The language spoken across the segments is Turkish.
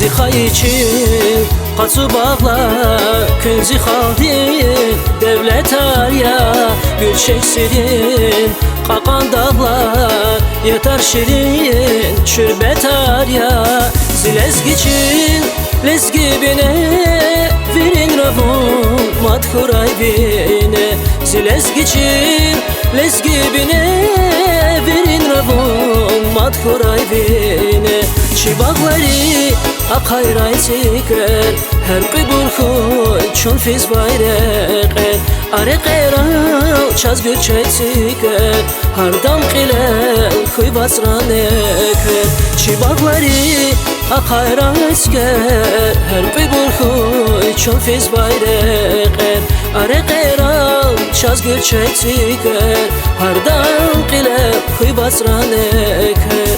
Zixay için qaçıb ağlar Gün zixaldin devlet arya Gül çeksirin qaqan dağlar Yeter şirin şürbet arya Zilezgiçin lezgibine Virin ravun madhuray bine Zilezgiçin lezgibine Virin ravun madhuray bine Çibağları akayray çeker Her qibul xoy çun fiz bayreqer Are qeyral çaz göçek çeker Hardam qilel xoy basraneker Çibağları akayray çeker Her qibul xoy çun fiz bayreqer Are qeyral çaz göçek çeker Hardam qilel xoy basraneker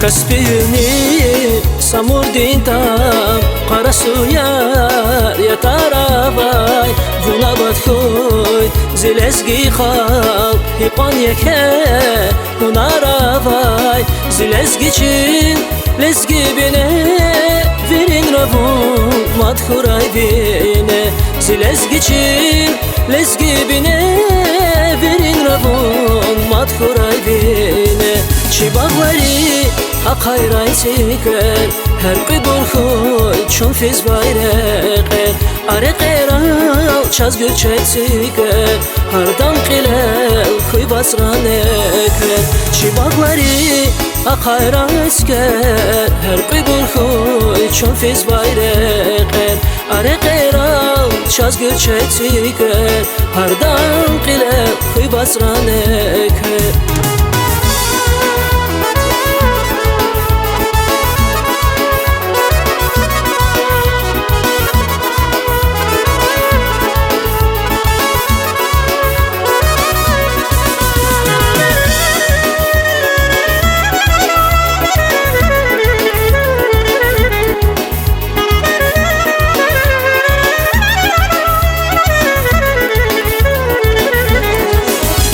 Kaspiyini samurdin tam Qara suyar yataravay Vunabat xoy zilezgi xal Hiqan yeke hunaravay Zilezgiçin lezgi bine Virin ravun madhuray bine Zilezgiçin lezgi bine Virin ravun madhuray bine Çibağları akayray çeker Her qibul xoy çun fiz bayreqer Are qeyral çaz göçek çeker Hardam qilel xoy basraneker Çibağları akayray çeker Her qibul xoy çun fiz bayreqer Are qeyral çaz göçek çeker Hardam qilel xoy basraneker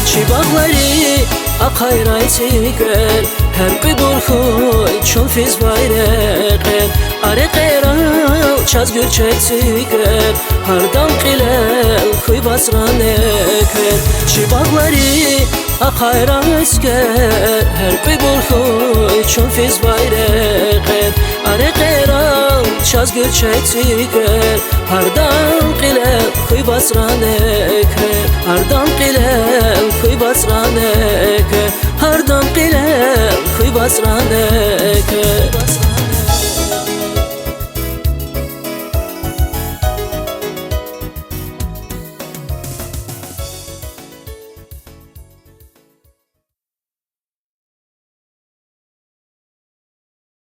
Çibağları akayray çeker Her qibul xoy çun fiz bayreqer Are qeyral çaz göçek çeker Hardam qilel xoy basraneker Çibağları akayray çeker Her qibul xoy çun fiz bayreqer Are qeyral çaz göçek çeker Hardam qilel xoy basraneker Hardam qilel xoy basraneker Hardam qilel xoy basraneker